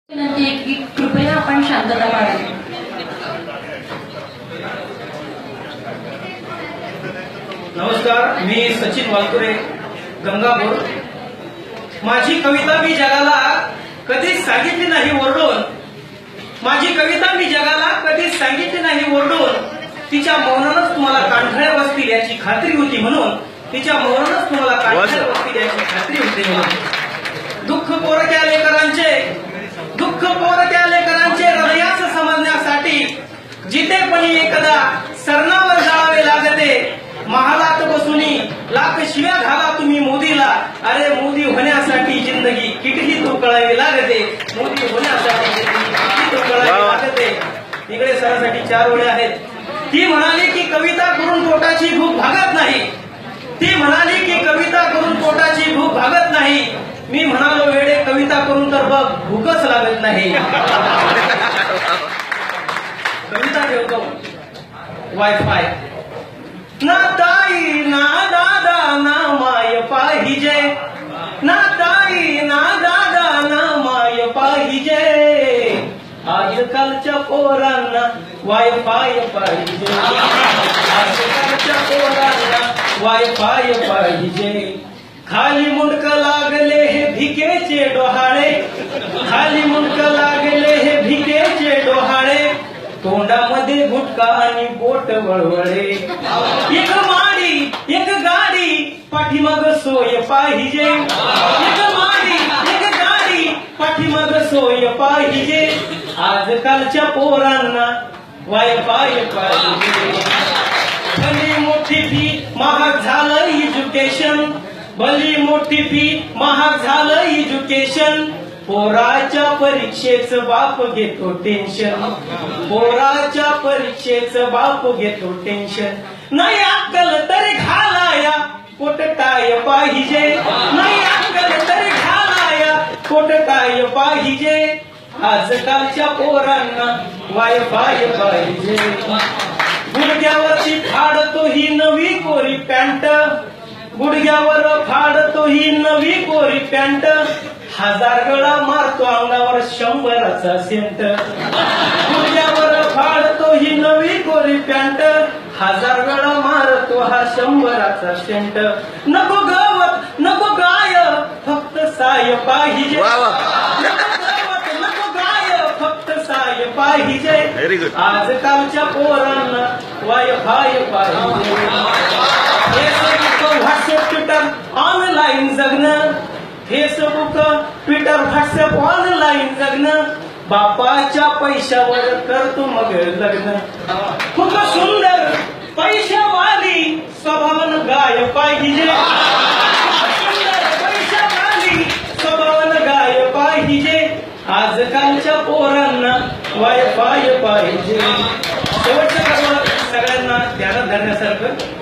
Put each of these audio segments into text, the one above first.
विनंती आहे की कृपया आपण शांतता पाळावी. नमस्कार, मी सचिन वालकुरे, गंगापूर. माझी कविता मी जगाला कधीच सांगितली नाही ओरडून. माझी कविता मी जगाला कधीच सांगितली नाही ओरडून. तिच्या मौनानच तुम्हाला कानठळ्या बसतील याची खात्री होती म्हणून. तिच्या मौनानच तुम्हाला कानठळ्या बसतील याची खात्री होती म्हणून. दुःख पोरक्या लेकरांचे हृदयास समजण्यासाठी जितेपणी एकदा सरणावर जाळावे लागते. महालात बसूनी लाख शिव्या घाला तुम्ही मोदीला. अरे मोदी होण्यासाठी जिंदगी किटली तो कळावी लागते. मोदी होण्यासाठी जिंदगी किटली तो कळावी लागते. इकडे सरासाठी 4 ओळी आहेत. ती म्हणाली की कविता करून पोटाची भूक भागत नाही. ती म्हणाली की कविता करून पोटाची भूक भागत नाही. मी म्हणालो वेडे कविता करून तर बघ भूकच लागत नाही. कविता ठेवतो. वायफाय ना ताई ना दादा ना माय पाहिजे. ना ताई ना दादा ना माय पाहिजे. आजकालच्या पोरांना वायफाय पाहिजे. आजकालच्या पोरांना वायफाय पाहिजे. खाली मुंडक लागले हे भिकेचे डोहाळे. खाली मुंडक लागले हे भिकेचे डोहाळे. तोंडामध्ये गुटखा आणि बोट वळवळे. एक माडी एक गाडी पाठीमाग सोय पाहिजे. एक माडी एक गाडी पाठीमाग सोय पाहिजे. आजकालच्या पोरांना वायफाय पाहिजे. भली मोठी फी महाग झालं एज्युकेशन. भली मोठी फी महाग झालं एज्युकेशन. पोराच्या परीक्षेचं बाप घेतो टेन्शन. पोराच्या परीक्षेचं बाप घेतो टेन्शन. नाही अक्कल तरी घालाया पोट काय पाहिजे. नाही अक्कल तरी घालाया पोट काय पाहिजे. आजकालच्या पोरांना वायफाय पाहिजे. गुडघ्यावरची फाडतो ही नवी कोरी पॅन्ट. गुडघ्यावर फाडतो ही नवी कोरी पॅन्ट. 1000 गळा मारतो अंगावर 100चा सेंट. गुडघ्यावर फाडतो ही नवी कोरी पॅन्ट. 1000 गळा मारतो हा 100चा सेंट. नको गवत नको गाय फक्त साय पाहिजे. नको गाय फक्त साय पाहिजे. आजकालच्या पोरांना वायफाय पाहिजे. व्हॉट्सअप ट्विटर ऑनलाईन जगणं. फेसबुक ट्विटर व्हॉट्सअप ऑनलाईन जगणं. बापाच्या पैशावर करतो मग लग्न. खूप सुंदर पैशावाली स्वभावन गाय पाहिजे. सुंदर पैशावाली स्वभावन गाय पाहिजे. आजकालच्या पोरांना वायफाय पाहिजे. शेवटचं सगळ्यांना ध्यानात धरण्यासारखं.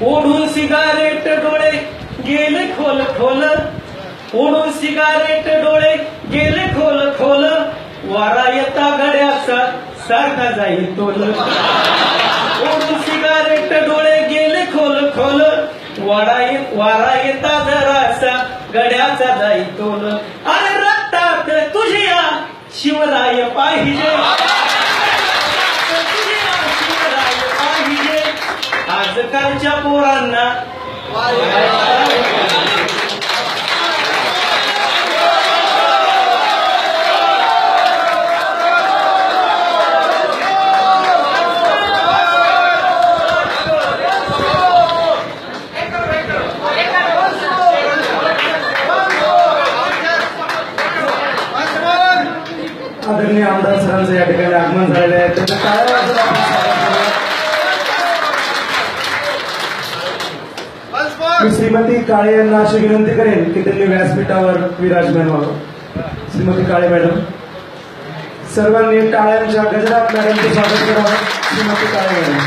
ओढून सिगारेट डोळे गेले खोल खोल. ओढून सिगारेट डोळे गेले खोल खोल. वारा येता गड्याचा सारखा जाईल तोल. ओढून सिगारेट डोळे गेले खोल खोल. वारा येता जरासा गड्याचा जाईल तोल. अरे रक्तात तुझ्या शिवराय पाहिजे. आजकालच्या पोरांना आदरणीय आमदार सरांचं या ठिकाणी आगमन झालेलं आहे. त्यांचं मी श्रीमती काळे यांना अशी विनंती करेन की त्यांनी व्यासपीठावर विराजमान व्हावं. श्रीमती काळे मॅडम, सर्वांनी टाळ्यांच्या गजरात मॅडमचे स्वागत करावं. श्रीमती काळे मॅडम.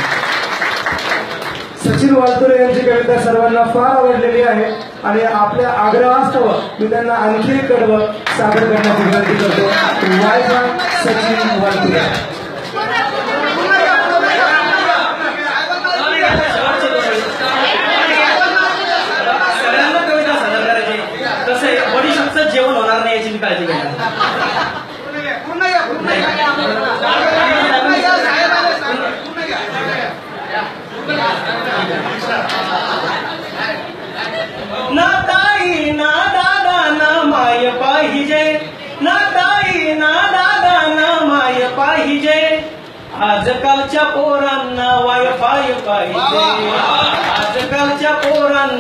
सचिन वालतुरे यांची कविता सर्वांना फार आवडलेली आहे आणि आपल्या आग्रहास्तव मी त्यांना आणखी एक कडवं सादर करण्याची विनंती करतो. वायफाय सचिन वालतुरे. सगळ्यांना कविता सादर करायची. तसं बडीशेपचं जेवण होणार नाही याची मी काळजी घेणार. ना ताई ना दादा ना माय पाहिजे, ना ताई ना दादा ना माय पाहिजे, आजकालच्या पोरांना वायफाय पाहिजे, आजकालच्या पोरांना